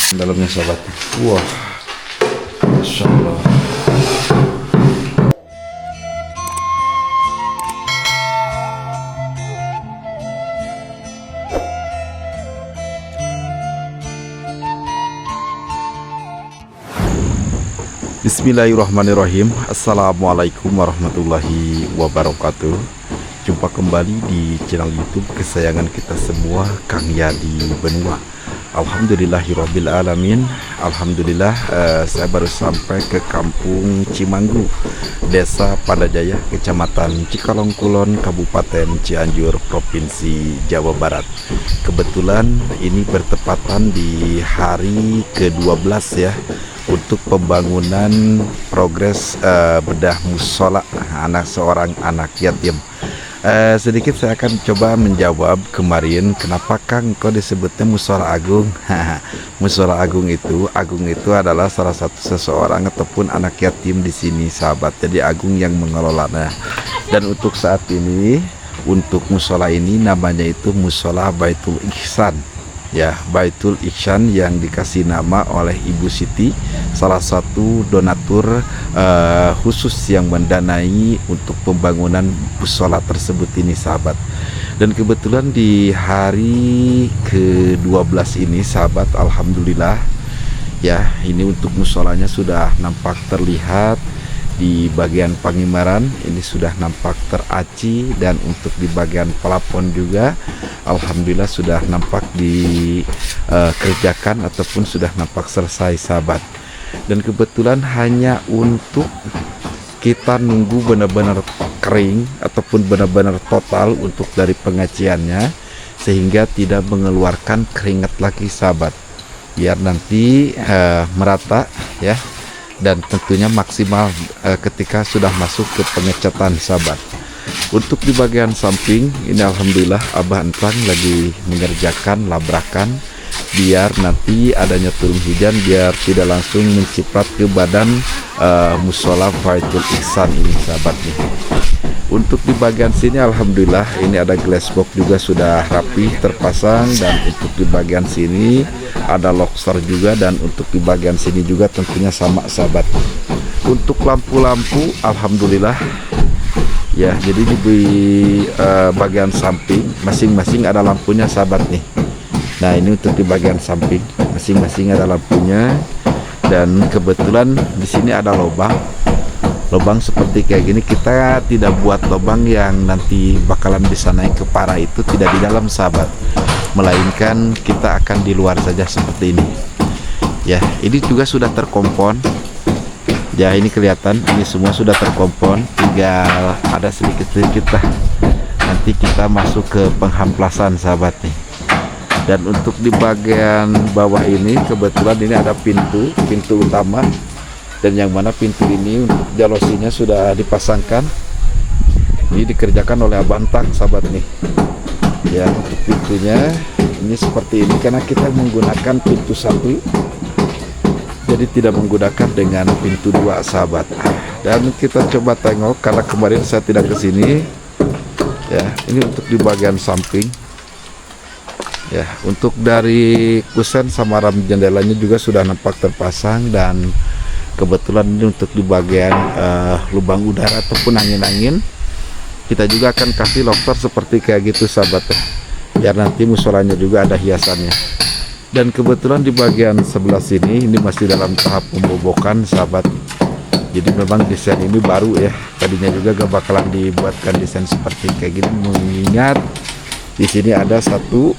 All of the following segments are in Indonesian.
Dalamnya sahabat. Wah, Masya Allah. Bismillahirrahmanirrahim. Assalamualaikum warahmatullahi wabarakatuh. Jumpa kembali di channel YouTube kesayangan kita semua, Kang Yadi Benua. Alhamdulillahirabbil alamin. Alhamdulillah, saya baru sampai ke Kampung Cimanggu, Desa Pandajaya, Kecamatan Cikalong Kulon, Kabupaten Cianjur, Provinsi Jawa Barat. Kebetulan ini bertepatan di hari ke-12 ya, untuk pembangunan progres bedah musola seorang anak yatim. Sedikit saya akan coba menjawab kemarin, kenapa Kang kok disebutnya musola agung. Musola agung itu adalah salah satu seseorang ataupun anak yatim di sini sahabat. Jadi agung yang mengelolanya. Dan untuk saat ini, untuk musola ini namanya itu musola Baitul Ihsan. Ya, Baitul Ihsan yang dikasih nama oleh Ibu Siti, salah satu donatur khusus yang mendanai untuk pembangunan musola tersebut ini sahabat. Dan kebetulan di hari ke-12 ini sahabat, alhamdulillah ya, ini untuk musolanya sudah nampak terlihat. Di bagian pengimaran ini sudah nampak teraci, dan untuk di bagian pelapon juga alhamdulillah sudah nampak dikerjakan ataupun sudah nampak selesai sahabat. Dan kebetulan hanya untuk kita nunggu benar-benar kering ataupun benar-benar total untuk dari pengaciannya, sehingga tidak mengeluarkan keringat lagi sahabat, biar nanti merata ya, dan tentunya maksimal ketika sudah masuk ke pengecatan sahabat. Untuk di bagian samping ini alhamdulillah Abah Entang lagi mengerjakan labrakan, biar nanti adanya turun hujan biar tidak langsung menciprat ke badan musola Baitul Ihsan ini sahabat nih. Untuk di bagian sini alhamdulillah ini ada glass box juga sudah rapi terpasang, dan untuk di bagian sini ada lobster juga, dan untuk di bagian sini juga tentunya sama sahabat. Untuk lampu-lampu alhamdulillah ya, jadi di bagian samping masing-masing ada lampunya sahabat nih. Nah, ini untuk di bagian samping masing-masing ada lampunya, dan kebetulan di sini ada lubang seperti kayak gini. Kita tidak buat lubang yang nanti bakalan bisa naik ke para itu, tidak di dalam sahabat, melainkan kita akan di luar saja seperti ini ya. Ini juga sudah terkompon ya, ini kelihatan ini semua sudah terkompon, tinggal ada sedikit-sedikit lah nanti kita masuk ke penghamplasan sahabat nih. Dan untuk di bagian bawah ini kebetulan ini ada pintu utama, dan yang mana pintu ini untuk jalosinya sudah dipasangkan. Ini dikerjakan oleh Abah Entang sahabat nih ya. Untuk pintunya ini seperti ini karena kita menggunakan pintu satu, jadi tidak menggunakan dengan pintu dua sahabat. Dan kita coba tengok karena kemarin saya tidak ke sini ya. Ini untuk di bagian samping ya. Untuk dari kusen sama ram jendelanya juga sudah nampak terpasang, dan kebetulan ini untuk di bagian lubang udara ataupun angin-angin kita juga akan kasih lobster seperti kayak gitu sahabat ya, biar nanti musolanya juga ada hiasannya. Dan kebetulan di bagian sebelah sini ini masih dalam tahap pembobokan sahabat. Jadi memang desain ini baru ya, tadinya juga gak bakalan dibuatkan desain seperti kayak gini, mengingat di sini ada 1, 2,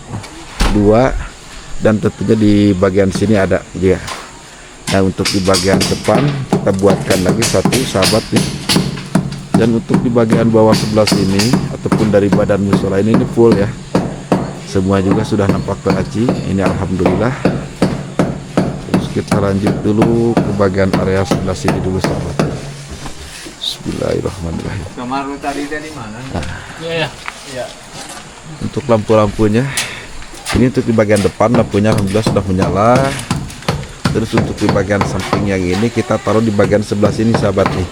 dan tentunya di bagian sini ada dia. Nah, untuk di bagian depan kita buatkan lagi 1 sahabat nih. Dan untuk di bagian bawah sebelah sini ataupun dari badan musola ini full ya, semua juga sudah nampak teraci. Ini alhamdulillah. Terus kita lanjut dulu ke bagian area sebelah sini dulu sahabat. Bismillahirrahmanirrahim. Kamar lu tadi dari mana? Iya. Untuk lampu-lampunya ini untuk di bagian depan lampunya alhamdulillah sudah menyala. Terus untuk di bagian samping yang ini kita taruh di bagian sebelah sini sahabat nih.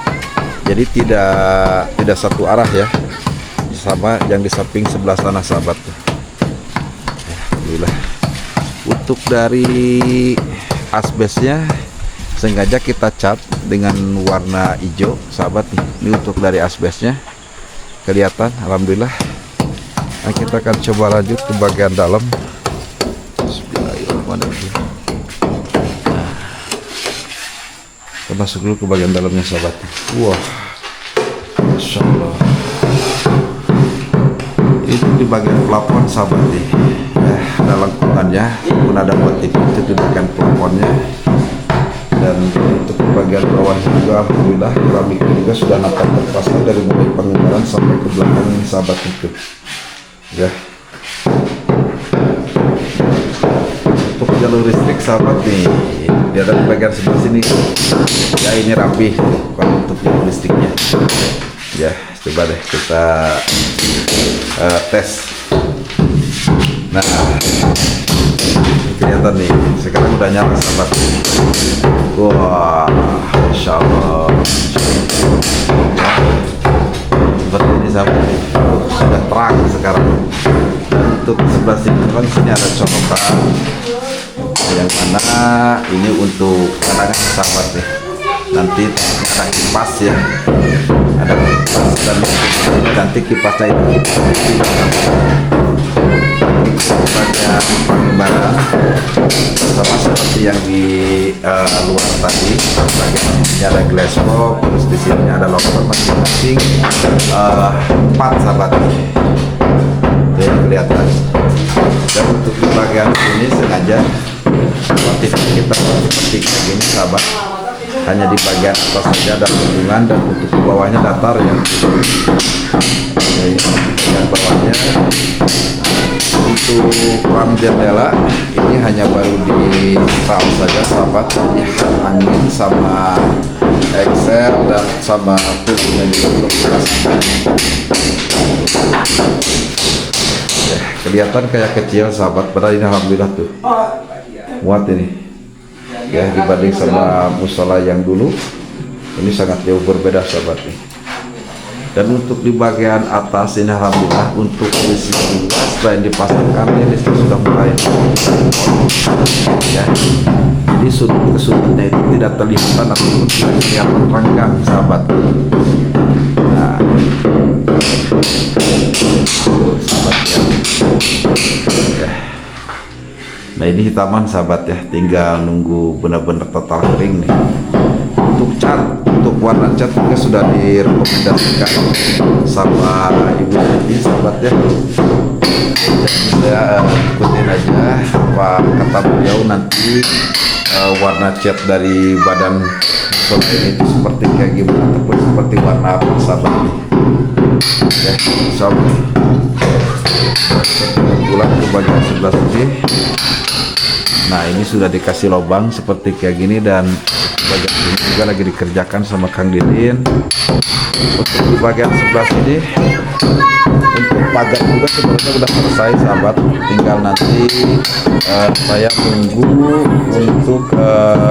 Jadi tidak satu arah ya, sama yang di samping sebelah sana sahabat. Alhamdulillah. Untuk dari asbesnya sengaja kita cat dengan warna hijau sahabat nih. Ini untuk dari asbesnya kelihatan. Alhamdulillah. Nah, kita akan coba lanjut ke bagian dalam. Bismillahirrahmanirrahim. Nah, kita masuk dulu ke bagian dalamnya sahabat. Wah, Masya Allah. Itu di bagian plafon sahabat nih. Ada lengkungannya pun ada motif itu di bagian plafonnya. Dan untuk bagian bawah juga alhamdulillah keramik juga sudah nampak terpasang dari mulai pengeluaran sampai ke belakang ini sahabat itu ya. Untuk jalur listrik sahabat nih dia ada di bagian sebelah sini ya, ini rapi kalau untuk jalur listriknya ya. Coba deh kita tes. Nah, kelihatan nih sekarang udah nyala sahabat. Wah, Masya Allah. Seperti ini sahabat, sudah terang sekarang. Dan untuk sebelah sini kan sini ada colokan yang mana ini untuk cadangan sahabat nih. Nanti ada kipas ya, ada kipas dan nanti kipasnya itu banyak pengembaraan sama seperti yang di luar tadi. Ini ada glass box, terus di sini ada locker masing-masing 4 sahabat yang kelihatan. Dan untuk di bagian ini sengaja motif kita seperti kayak gini sahabat, hanya di bagian atas saja ada hubungan dan untuk di bawahnya datar ya. Bagian bawahnya untuk ram jendela ini hanya baru di ram saja sahabat, angin sama exer dan sama tubuhnya juga belum dipasang. Ya, kelihatan kayak kecil sahabat, padahal ini alhamdulillah tuh muat ini ya, dibanding sama musola yang dulu ini sangat jauh berbeda sahabat nih. Dan untuk di bagian atas ini alhamdulillah untuk listrik juga selain dipasangkan ini sudah mulai ya, jadi sudut-sudutnya itu tidak terlihat ataupun tidak kelihatan renggang sahabat. Nah, sahabat ya. Nah, ini hitaman sahabat ya, tinggal nunggu benar-benar total kering nih. Untuk cat, untuk warna cat juga sudah direkomendasikan sama Ibu Siti sahabat ya. Jadi saya ikutin aja apa kata beliau, nanti warna cat dari badan musola ini itu seperti kayak gimana ataupun seperti warna apa sahabat nih ya. Insyaallah pulang ke bagian sebelah sini. Nah, ini sudah dikasih lubang seperti kayak gini dan bagian sini juga lagi dikerjakan sama Kang Didin. Untuk di bagian sebelah sini untuk pagar juga sebenarnya sudah selesai sahabat, tinggal nanti saya tunggu untuk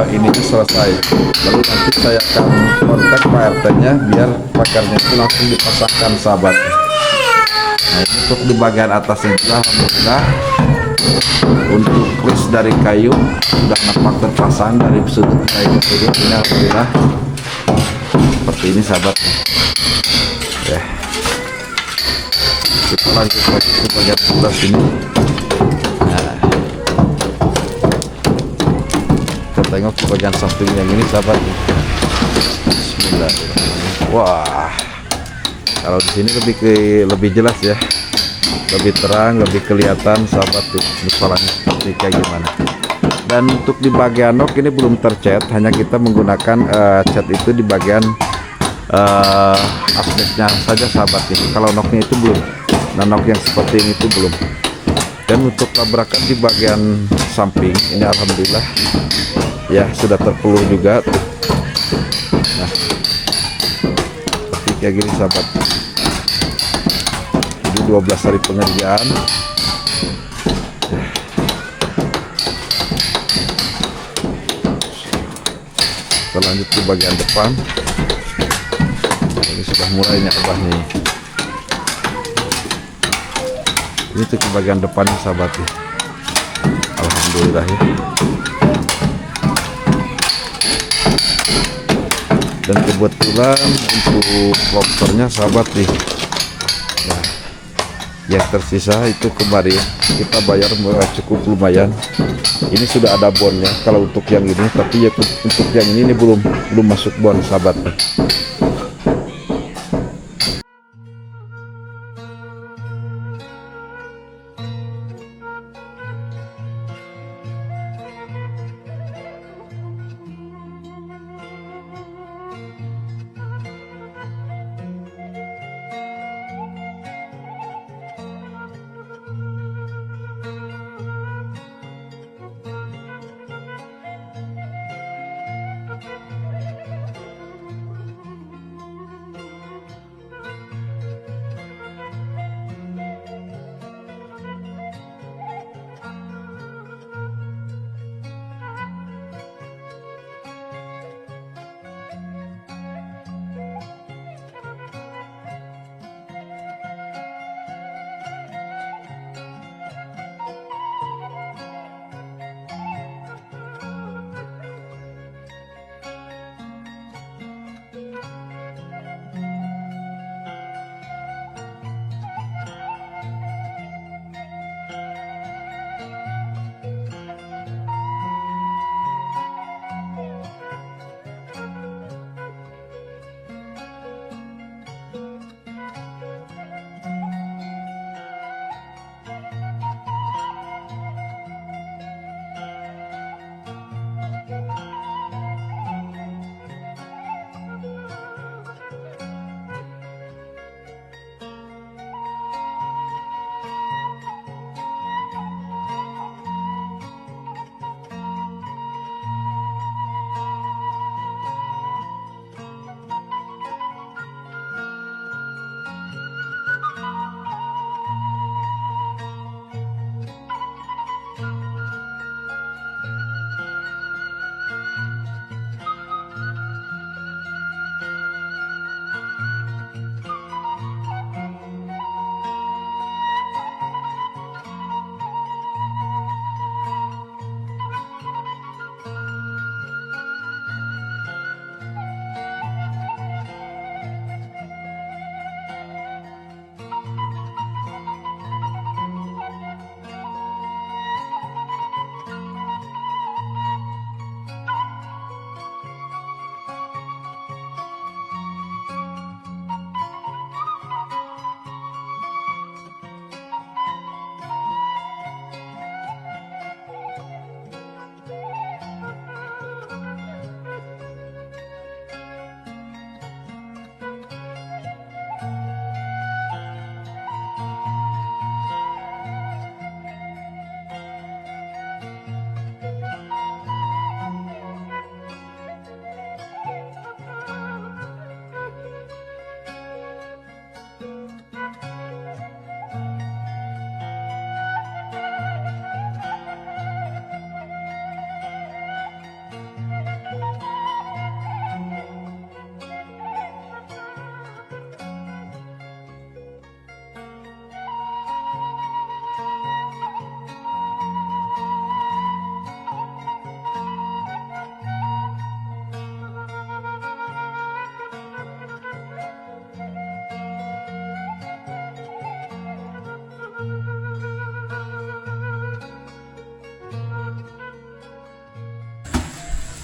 ininya selesai, lalu nanti saya akan kontak Pak RT nya biar pagarnya itu langsung dipasangkan sahabat. Nah, untuk di bagian atasnya juga alhamdulillah untuk kris dari kayu sudah nampak terpasang dari sudut kayu sudut ini alhamdulillah seperti ini sahabat ya. Kita lanjut lagi ke bagian sebelah sini. Nah, kita tengok ke bagian samping yang ini sahabat. Bismillahirrahmanirrahim. Wah, kalau di sini lebih jelas ya, lebih terang, lebih kelihatan sahabat tuh musolanya seperti kayak gimana. Dan untuk di bagian nok ini belum tercat, hanya kita menggunakan cat itu di bagian asbesnya saja sahabat nih. Kalau noknya itu belum, nah nok yang seperti ini itu belum. Dan untuk tabrakan di bagian samping ini alhamdulillah ya sudah terpelur juga tuh. Nah, seperti kayak gini sahabat. 12 hari pengerjaan. Kita lanjut ke bagian depan. Nah, ini sudah mulai nyabah nih. Ini tuh ke bagian depannya sahabat ya. Alhamdulillah ya. Dan kebetulan untuk lobsternya sahabat nih, nah, yang tersisa itu kemarin kita bayar cukup lumayan. Ini sudah ada bonnya kalau untuk yang ini, tapi ya untuk yang ini belum masuk bon sahabat.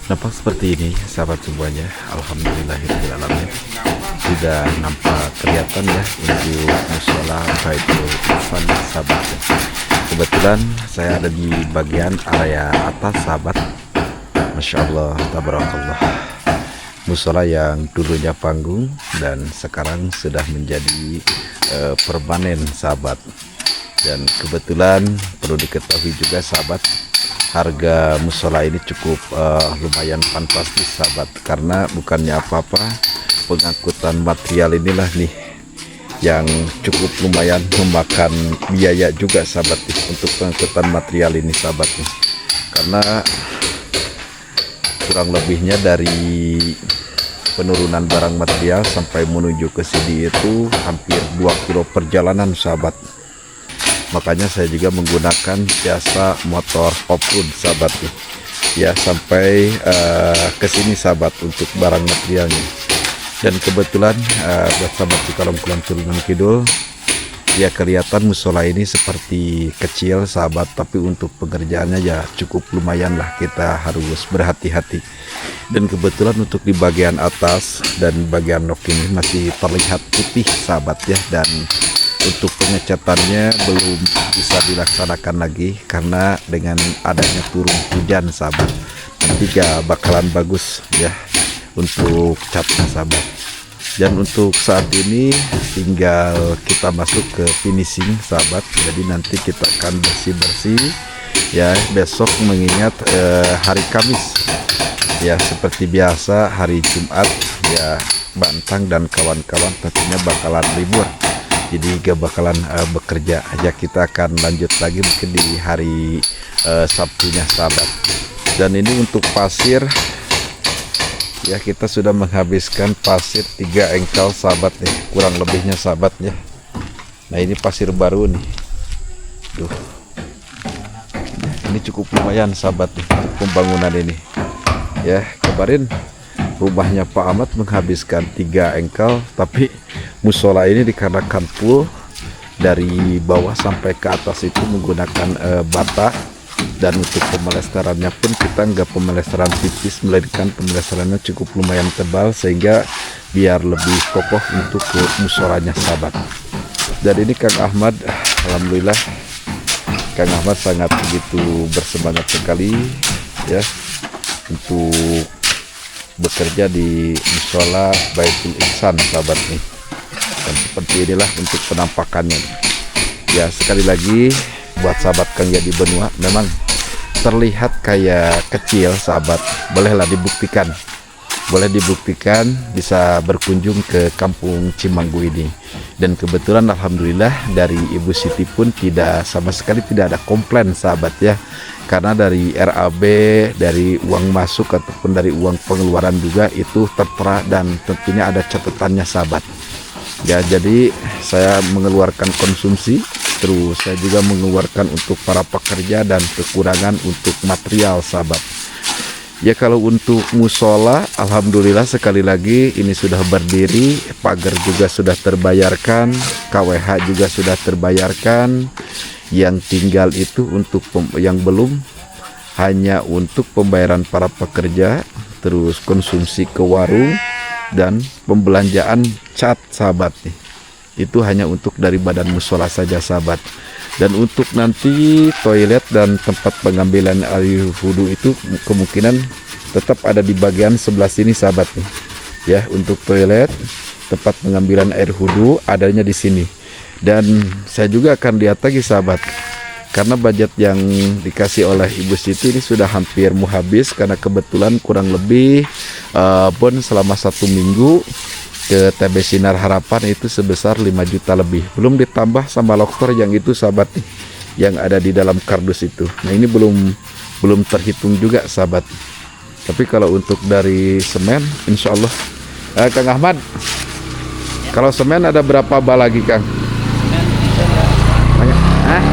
Nampak seperti ini sahabat semuanya. Alhamdulillahirrahmanirrahim, sudah nampak kelihatan ya untuk musola Baitul Irfan sahabat. Kebetulan saya ada di bagian area atas sahabat. Masya Allah, tabarakallah. Musola yang dulunya panggung dan sekarang sudah menjadi permanen sahabat. Dan kebetulan perlu diketahui juga sahabat, harga musola ini cukup lumayan fantastis sahabat, karena bukannya apa-apa, pengangkutan material inilah nih yang cukup lumayan memakan biaya juga sahabat nih, untuk pengangkutan material ini sahabat nih. Karena kurang lebihnya dari penurunan barang material sampai menuju ke sini itu hampir 2 kilo perjalanan sahabat. Makanya saya juga menggunakan jasa motor off-road sahabat nih. Ya sampai ke sini sahabat untuk barang materialnya. Dan kebetulan buat sahabat Cikalong Kulon Turunan Kidul, ya kelihatan musola ini seperti kecil sahabat, tapi untuk pengerjaannya ya cukup lumayan lah, kita harus berhati-hati. Dan kebetulan untuk di bagian atas dan bagian nok ini masih terlihat putih sahabat ya, dan untuk pengecatannya belum bisa dilaksanakan lagi karena dengan adanya turun hujan sahabat, nanti gak bakalan bagus ya untuk catnya sahabat. Dan untuk saat ini tinggal kita masuk ke finishing sahabat, jadi nanti kita akan bersih-bersih ya besok, mengingat hari Kamis ya, seperti biasa hari Jumat ya Bantang dan kawan-kawan tentunya bakalan libur, jadi gak bakalan bekerja aja. Kita akan lanjut lagi mungkin di hari Sabtunya sahabat. Dan ini untuk pasir ya, kita sudah menghabiskan pasir 3 engkal sahabat nih, kurang lebihnya sahabatnya. Nah ini pasir baru nih, tuh ini cukup lumayan sahabat nih untuk pembangunan ini ya. Kemarin rumahnya Pak Ahmad menghabiskan 3 engkal, tapi musola ini dikarenakan full dari bawah sampai ke atas itu menggunakan bata. Dan untuk pemelestarannya pun kita nggak pemelestaran tipis, melainkan pemelestarannya cukup lumayan tebal sehingga biar lebih kokoh untuk ke musolanya sahabat. Dan ini Kang Ahmad, alhamdulillah Kang Ahmad sangat begitu bersemangat sekali ya untuk bekerja di musola Baitul Ihsan sahabat nih. Dan seperti inilah untuk penampakannya ya. Sekali lagi buat sahabat Kang Yadi Benua, memang terlihat kayak kecil sahabat, boleh dibuktikan bisa berkunjung ke kampung Cimanggu ini. Dan kebetulan alhamdulillah dari Ibu Siti pun sama sekali tidak ada komplain sahabat ya, karena dari RAB, dari uang masuk ataupun dari uang pengeluaran juga itu tertera dan tentunya ada catatannya sahabat ya. Jadi saya mengeluarkan konsumsi, terus saya juga mengeluarkan untuk para pekerja dan kekurangan untuk material sahabat ya. Kalau untuk musola alhamdulillah sekali lagi ini sudah berdiri, pagar juga sudah terbayarkan, KWH juga sudah terbayarkan. Yang tinggal itu untuk yang belum hanya untuk pembayaran para pekerja, terus konsumsi ke warung dan pembelanjaan cat sahabat nih. Itu hanya untuk dari badan musola saja sahabat. Dan untuk nanti toilet dan tempat pengambilan air wudhu itu kemungkinan tetap ada di bagian sebelah sini sahabat nih ya. Untuk toilet, tempat pengambilan air wudhu adanya di sini. Dan saya juga akan lihat lagi sahabat, karena budget yang dikasih oleh Ibu Siti ini sudah hampir mau habis, karena kebetulan kurang lebih pun selama 1 minggu ke TB Sinar Harapan itu sebesar 5 juta lebih, belum ditambah sama loktor yang itu sahabat nih, yang ada di dalam kardus itu. Nah ini belum terhitung juga sahabat. Tapi kalau untuk dari semen insya Allah Kang Ahmad, kalau semen ada berapa bal lagi Kang? Banyak. Hah?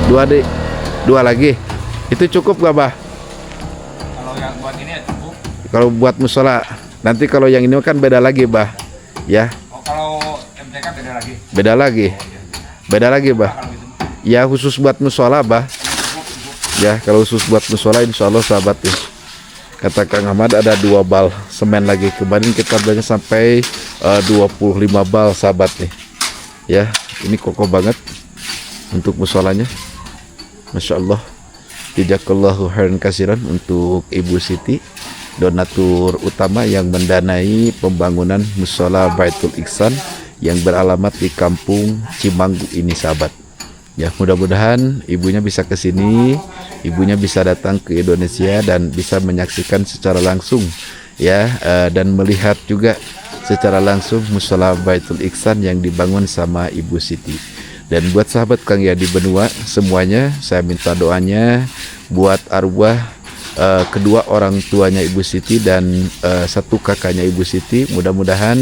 2 lagi itu cukup gak bah? Kalau yang buat ini ya cukup. Kalau buat musola nanti, kalau yang ini kan beda lagi bah ya. Oh, kalau MTK beda lagi. Beda lagi bah ya, khusus buat musola bah ya. Kalau khusus buat musola insya Allah sahabat ya, kata Kang Ahmad ada 2 bal semen lagi. Kemarin kita belanja sampai 25 bal sahabat nih ya. Ini kokoh banget untuk musolanya, Masya Allah. Jazakallahu khairan kasiran untuk Ibu Siti, donatur utama yang mendanai pembangunan musola Baitul Ihsan yang beralamat di kampung Cimanggu ini sahabat ya. Mudah-mudahan ibunya bisa ke sini, ibunya bisa datang ke Indonesia dan bisa menyaksikan secara langsung ya, dan melihat juga secara langsung musola Baitul Ihsan yang dibangun sama Ibu Siti. Dan buat sahabat Kang Yadi Benua semuanya, saya minta doanya buat arwah kedua orang tuanya Ibu Siti dan 1 kakaknya Ibu Siti. Mudah-mudahan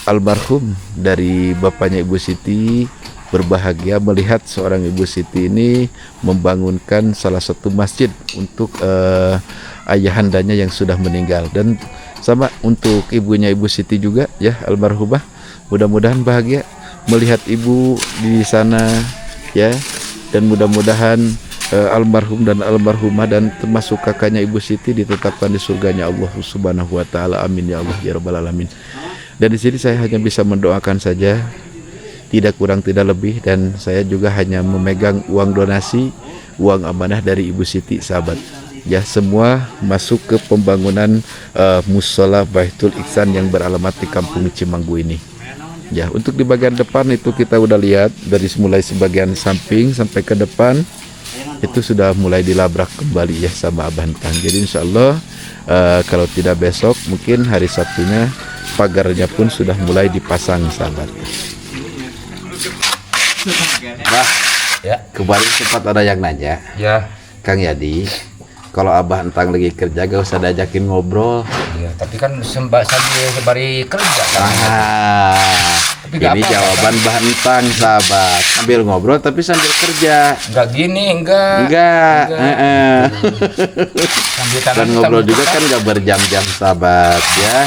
almarhum dari bapaknya Ibu Siti berbahagia melihat seorang Ibu Siti ini membangunkan salah satu masjid untuk ayahandanya yang sudah meninggal, dan sama untuk ibunya Ibu Siti juga ya, almarhumah. Mudah-mudahan bahagia melihat ibu di sana ya, dan mudah-mudahan almarhum dan almarhumah dan termasuk kakaknya Ibu Siti ditetapkan di surganya Allah Subhanahu wa taala. Amin ya Allah ya rabbal alamin. Dan di sini saya hanya bisa mendoakan saja, tidak kurang tidak lebih, dan saya juga hanya memegang uang donasi, uang amanah dari Ibu Siti sahabat. Ya, semua masuk ke pembangunan musola Baitul Ihsan yang beralamat di Kampung Cimanggu ini. Ya, untuk di bagian depan itu kita udah lihat dari mulai sebagian samping sampai ke depan itu sudah mulai dilabrak kembali ya sama Abantang. Jadi insya Allah kalau tidak besok mungkin hari Sabtunya pagarnya pun sudah mulai dipasang sahabat. Bah, ya kemarin sempat ada yang nanya, Ya. Kang Yadi, kalau Abah Entang lagi kerja gak usah diajakin ngobrol. Iya, tapi kan sambil sembari kerja kan. Tapi Ini jawaban Bah Entang sahabat, sambil ngobrol tapi sambil kerja. Enggak gini, enggak. Sambil Dan ngobrol juga kan gak berjam-jam sahabat ya.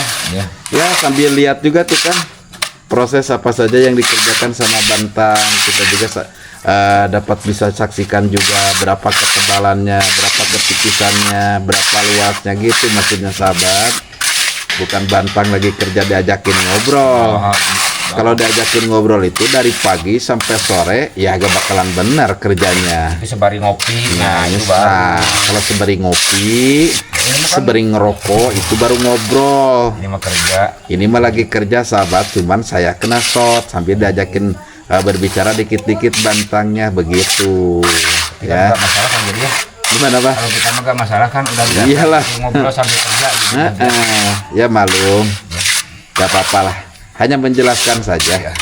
Ya sambil lihat juga tuh kan proses apa saja yang dikerjakan sama Bantang. Kita juga dapat bisa saksikan juga berapa ketebalannya, berapa ketipisannya, berapa luasnya gitu maksudnya sahabat. Bukan Bantang lagi kerja diajakin ngobrol. Kalau diajakin ngobrol itu dari pagi sampai sore ya agak bakalan benar kerjanya. Tapi sembari ngopi. Nah, itu baru. kalau sembari ngopi, sembari ngerokok itu baru ngobrol. Ini mah kerja. Ini mah lagi kerja sahabat, cuman saya kena shot sambil diajakin berbicara dikit-dikit Bantangnya begitu. Tidak Ya, enggak masalah kan jadi ya. gimana Pak? Kalau kita mah enggak masalah kan udah biasa. Iyalah. Ngobrol sambil kerja gitu. Ya malum, gak apa-apa lah. Hanya menjelaskan saja.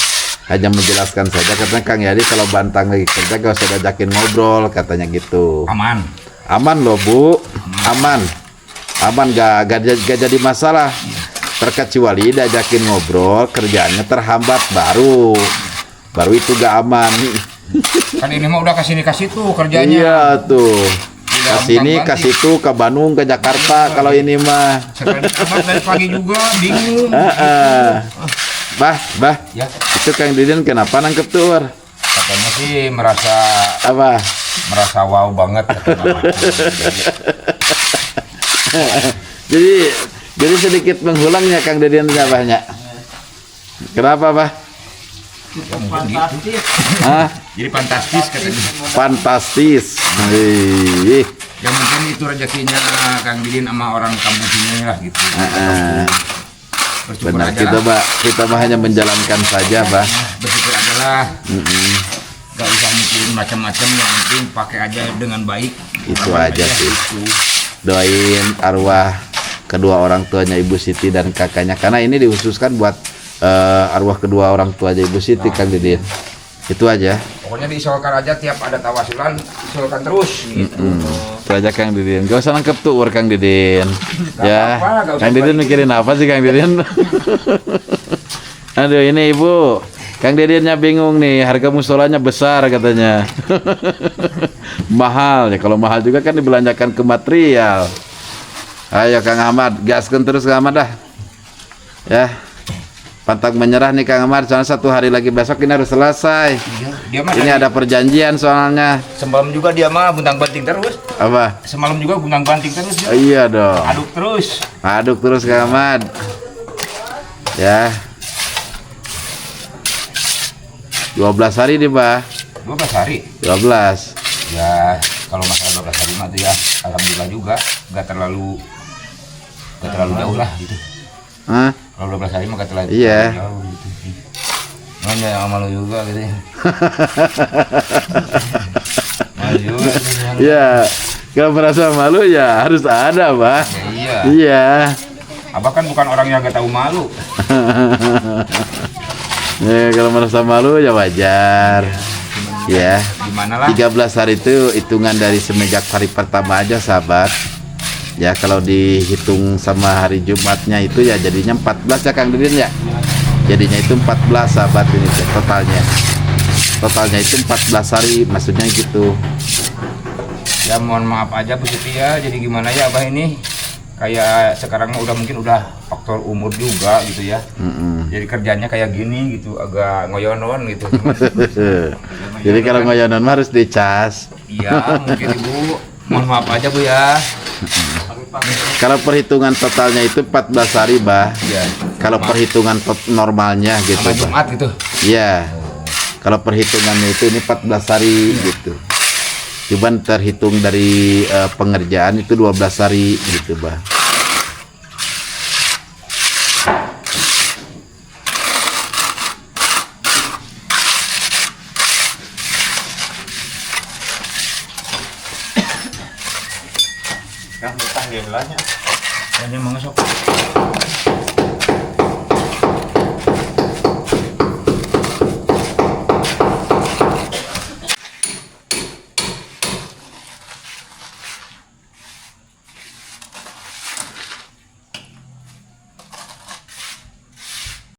Hanya menjelaskan saja. Katanya Kang Yadi kalau Bantang lagi kerja gak usah diajakin ngobrol, katanya gitu. Aman. Aman loh Bu, aman, gak jadi masalah. Terkecuali diajakin ngobrol, kerjaannya terhambat baru itu gak aman. Kan ini mah udah kasih tuh kerjanya. Iya tuh, Udah kasini gampang kasih tuh ke Bandung, ke Jakarta kalau ini mah. Sekali amat dari pagi juga bingung. Bah, Ya, itu Kang Didin kenapa nangkep tuh? katanya sih merasa Apa? wow banget. Jadi sedikit menghulangnya Kang Didin banyak. Kenapa Bah? Ya, mungkin gitu. Hah? Jadi fantastis katanya. Fantastis. Wih. Ya mungkin itu rezekinya Kang Didin sama orang kampung sini lah gitu. Bersyukur Benar, aja lah. kita mah hanya menjalankan saja, Bah. Bersyukur aja lah. Gak usah mikirin macam-macam, yang penting pakai aja dengan baik. Itu Aman aja sih. Itu. Doain arwah kedua orang tuanya Ibu Siti dan kakaknya, karena ini dikhususkan buat arwah kedua orang tuanya Ibu Siti, Kang Didin. Itu aja. Pokoknya diisolkan aja, tiap ada tawasulan isolkan terus gitu. Itu aja Kang Didin. Gak usah nangkep tuh Kang Didin. Ya, apa-apa, gak usah Kang Didin mikirin apa sih Kang Didin? Aduh, ini Ibu. Kang Didinnya bingung nih, harga musolanya besar katanya. Mahal ya, kalau mahal juga kan dibelanjakan ke material. Ayo Kang Ahmad, gaskan terus Kang Ahmad dah. Ya. Pantang menyerah nih Kang Ahmad, soalnya 1 hari lagi besok ini harus selesai. Dia mah Ini ada perjanjian soalnya. semalam juga dia mah buntang-banting terus. Apa? Semalam juga buntang-banting terus dia. Iya dong. Aduk terus. Kang Ahmad. Ya. 12 hari nih, Bah. 12 hari. 12. Ya, kalau masalah 12 hari mah tuh ya alhamdulillah juga, nggak terlalu jauh lah gitu. Hah? Kalau 12 hari mah nggak terlalu Iya. jauh gitu. Cuman ya malu juga gitu ya. Malu juga. Ya, kalau merasa malu ya harus ada, Bah. Ya, iya. Iya. Abah kan bukan orang yang nggak tahu malu. Ya, kalau merasa malu ya wajar. Ya. Gimana lah? 13 hari itu hitungan dari semenjak hari pertama aja, sahabat. Ya, kalau dihitung sama hari Jumatnya itu ya jadinya 14 ya Kang Didin ya. Jadinya itu 14 sahabat ini totalnya. totalnya itu 14 hari, maksudnya gitu. Ya mohon maaf aja Bu Siti ya, jadi gimana ya Abah ini, kayak sekarang udah mungkin udah faktor umur juga gitu ya. Jadi kerjanya kayak gini gitu, agak ngoyonon gitu. Jadi kalau ngoyonan mah harus dicas. Iya mungkin Ibu, mohon maaf aja Bu ya. Kalau perhitungan totalnya itu 14 hari, Bah. Iya. Kalau perhitungan normalnya gitu, Sama Bah. Jumat gitu. Iya. Kalau perhitungannya itu ini 14 hari gitu. Cuman terhitung dari pengerjaan itu 12 hari gitu, Bah. Yang betah dia belanya. Ini mau sok.